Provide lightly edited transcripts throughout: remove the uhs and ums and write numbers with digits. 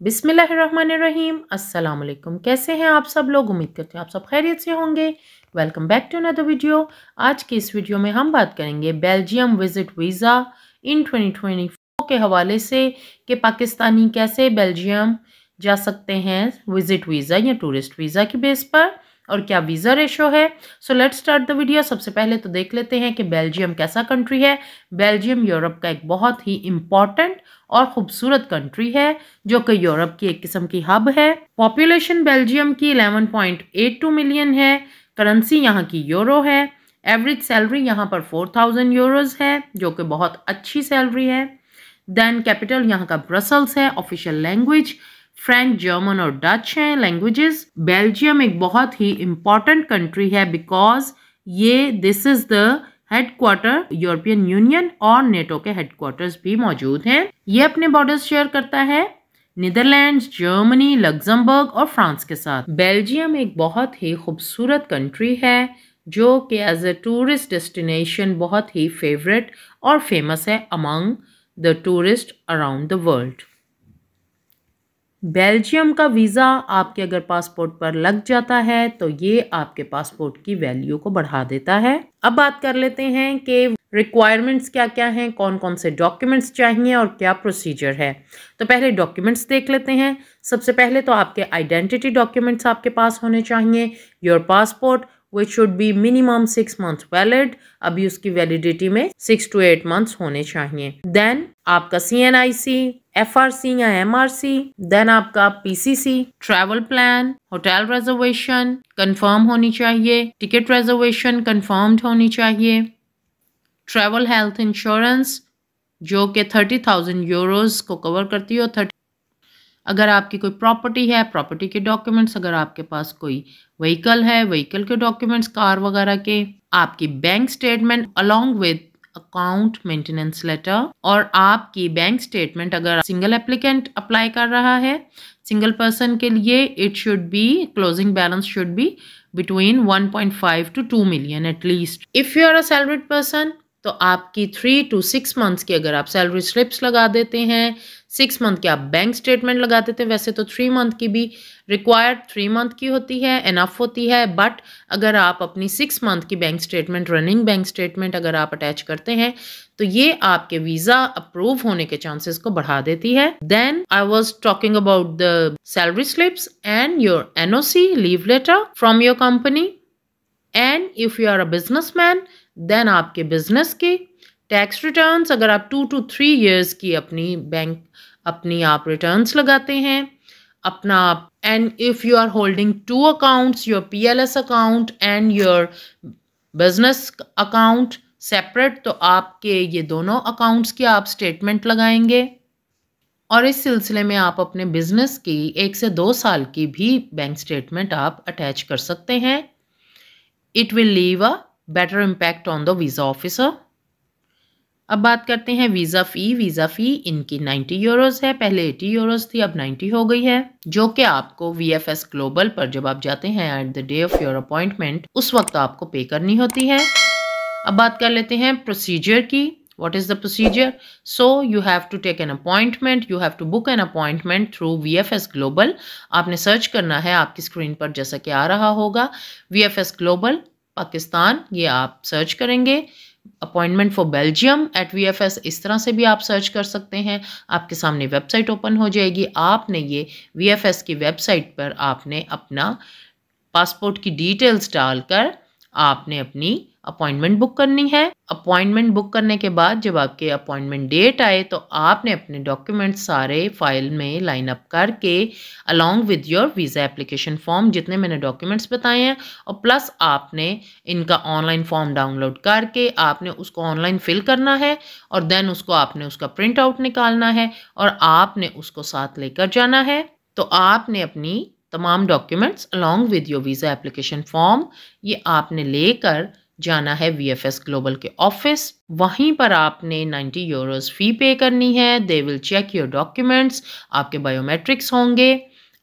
बिस्मिल्लाहिर्रहमानिर्रहीम। अस्सलाम वालेकुम। कैसे हैं आप सब लोग? उम्मीद करते हैं आप सब खैरियत से होंगे। Welcome back to another video. आज की इस वीडियो में हम बात करेंगे बेल्जियम विजिट वीज़ा इन 2024 के हवाले से कि पाकिस्तानी कैसे बेल्जियम जा सकते हैं विजिट वीज़ा या टूरिस्ट वीज़ा की बेस पर और क्या वीज़ा रेशो है। So let's start the video. सबसे पहले तो देख लेते हैं कि बेल्जियम कैसा कंट्री है। बेल्जियम यूरोप का एक बहुत ही इम्पॉर्टेंट और ख़ूबसूरत कंट्री है जो कि यूरोप की एक किस्म की हब है। पॉपुलेशन बेल्जियम की 11.82 मिलियन है। करेंसी यहाँ की यूरो है। एवरेज सैलरी यहाँ पर 4000 यूरोज़ है जो कि बहुत अच्छी सैलरी है। देन कैपिटल यहाँ का ब्रसल्स है। ऑफिशियल लैंग्वेज फ्रेंच, जर्मन और डच हैं लैंग्वेजेस। बेल्जियम एक बहुत ही इम्पॉर्टेंट कंट्री है because this is the headquarter European union और नेटो के हेडक्वार्टर्स भी मौजूद हैं। ये अपने बॉर्डर्स शेयर करता है नीदरलैंड्स, जर्मनी, लग्जमबर्ग और फ्रांस के साथ। बेल्जियम एक बहुत ही खूबसूरत कंट्री है जो कि एज ए टूरिस्ट डेस्टिनेशन बहुत ही फेवरेट और फेमस है among the tourist around the world. Belgium का वीज़ा आपके अगर पासपोर्ट पर लग जाता है तो ये आपके पासपोर्ट की वैल्यू को बढ़ा देता है। अब बात कर लेते हैं कि रिक्वायरमेंट्स क्या क्या हैं, कौन कौन से डॉक्यूमेंट्स चाहिए और क्या प्रोसीजर है। तो पहले डॉक्यूमेंट्स देख लेते हैं। सबसे पहले तो आपके आइडेंटिटी डॉक्यूमेंट्स आपके पास होने चाहिए। Your passport which should be minimum 6 months valid. अभी उसकी वैलिडिटी में 6 to 8 मंथ्स होने चाहिए। देन आपका CNIC, FRC या MRC, देन आपका PCC, travel plan, hotel reservation confirm होनी चाहिए, टिकट रिजर्वेशन कंफर्म्ड होनी चाहिए, ट्रैवल हेल्थ इंश्योरेंस जो कि 30,000 यूरोज़ को कवर करती हो। अगर आपकी कोई प्रॉपर्टी है, प्रॉपर्टी के डॉक्यूमेंट्स, अगर आपके पास कोई व्हीकल है, व्हीकल के डॉक्यूमेंट्स, कार वगैरह के, आपकी bank statement along with account maintenance letter और आपकी बैंक स्टेटमेंट अगर सिंगल एप्लीकेंट अप्लाई कर रहा है सिंगल पर्सन के लिए, it should be closing balance should be between 1.5 to 2 million at least. If you are a salaried person तो आपकी 3 to 6 मंथ्स की अगर आप सैलरी स्लिप्स लगा देते हैं, 6 मंथ की आप बैंक स्टेटमेंट लगा देते हैं। वैसे तो 3 मंथ की भी रिक्वायर्ड 3 मंथ की होती है, इनफ होती है, बट अगर आप अपनी 6 मंथ की bank statement, running bank statement अगर आप अटैच करते हैं तो ये आपके वीज़ा अप्रूव होने के चांसेस को बढ़ा देती है। Then I was talking about the salary slips and your NOC leave letter from your company. And if you are a businessman then आपके बिजनेस के टैक्स रिटर्न्स अगर आप 2 to 3 years की अपनी आप रिटर्न्स लगाते हैं अपना। And if you are holding 2 accounts, your PLS account and your business account separate, तो आपके ये दोनों अकाउंट्स की आप स्टेटमेंट लगाएंगे। और इस सिलसिले में आप अपने बिजनेस की 1 से 2 साल की भी बैंक स्टेटमेंट आप अटैच कर सकते हैं। It will leave a better impact on the visa officer. अब बात करते हैं वीज़ा फ़ी। वीज़ा फ़ी इनकी 90 यूरोज़ है। पहले 80 यूरोज़ थी, अब 90 हो गई है, जो कि आपको VFS ग्लोबल पर जब आप जाते हैं at the day of your appointment उस वक्त आपको पे करनी होती है। अब बात कर लेते हैं प्रोसीजर की। What is the procedure? So you have to take an appointment. You have to book an appointment through VFS Global. आपने सर्च करना है आपकी स्क्रीन पर जैसा कि आ रहा होगा VFS Global पाकिस्तान, ये आप सर्च करेंगे। Appointment for Belgium at VFS इस तरह से भी आप सर्च कर सकते हैं। आपके सामने वेबसाइट ओपन हो जाएगी। आपने ये VFS की वेबसाइट पर आपने अपना पासपोर्ट की डिटेल्स डालकर आपने अपनी अपॉइंटमेंट बुक करनी है। अपॉइंटमेंट बुक करने के बाद जब आपके अपॉइंटमेंट डेट आए तो आपने अपने डॉक्यूमेंट सारे फाइल में लाइन अप करके along with your visa application form, जितने मैंने डॉक्यूमेंट्स बताए हैं, और प्लस आपने इनका ऑनलाइन फॉर्म डाउनलोड करके आपने उसको ऑनलाइन फिल करना है और देन आपने उसका प्रिंट आउट निकालना है और आपने उसको साथ लेकर जाना है। तो आपने अपनी तमाम documents along with your visa application form ये आपने लेकर जाना है VFS ग्लोबल के ऑफिस। वहीं पर आपने 90 यूरोज़ फ़ी पे करनी है। They will check your documents, आपके बायोमेट्रिक्स होंगे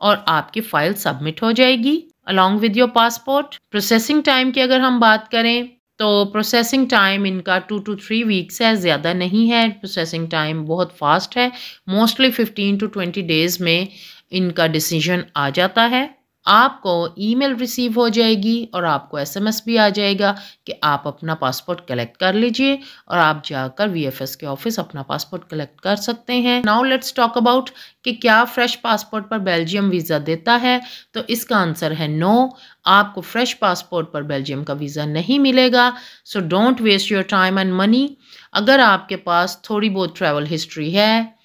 और आपकी फ़ाइल सबमिट हो जाएगी along with your passport. Processing time की अगर हम बात करें तो प्रोसेसिंग टाइम इनका 2 to 3 वीक्स है, ज़्यादा नहीं है। प्रोसेसिंग टाइम बहुत फास्ट है, मोस्टली 15 to 20 डेज़ में इनका डिसीजन आ जाता है। आपको ईमेल रिसीव हो जाएगी और आपको एसएमएस भी आ जाएगा कि आप अपना पासपोर्ट कलेक्ट कर लीजिए और आप जाकर वीएफएस के ऑफिस अपना पासपोर्ट कलेक्ट कर सकते हैं। नाउ लेट्स टॉक अबाउट कि क्या फ्रेश पासपोर्ट पर बेल्जियम वीज़ा देता है। तो इसका आंसर है नो, आपको फ्रेश पासपोर्ट पर बेल्जियम का वीज़ा नहीं मिलेगा। So don't waste your time and money. अगर आपके पास थोड़ी बहुत ट्रैवल हिस्ट्री है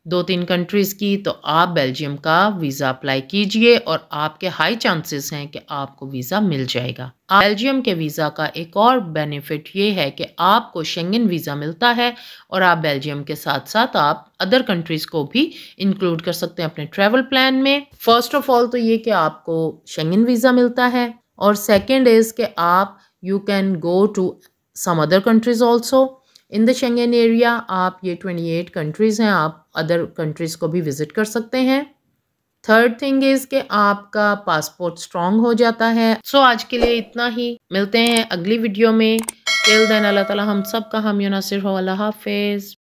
2-3 कंट्रीज़ की, तो आप बेल्जियम का वीज़ा अप्लाई कीजिए और आपके हाई चांसेस हैं कि आपको वीज़ा मिल जाएगा। बेल्जियम के वीज़ा का एक और बेनिफिट ये है कि आपको शेंगन वीज़ा मिलता है और आप बेल्जियम के साथ साथ आप अदर कंट्रीज़ को भी इंक्लूड कर सकते हैं अपने ट्रैवल प्लान में। फर्स्ट ऑफ ऑल तो ये कि आपको शेंगन वीज़ा मिलता है और सेकेंड इज़ कि आप you can go to some other countries also in the Schengen area. आप ये 28 कंट्रीज़ हैं, आप अदर कंट्रीज़ को भी विज़िट कर सकते हैं। थर्ड थिंग इज़ कि आपका पासपोर्ट स्ट्रॉन्ग हो जाता है। सो आज के लिए इतना ही, मिलते हैं अगली वीडियो में। टिल देन अल्लाह ताला हम सब का हामी नासिर हो। अल्लाह हाफिज़।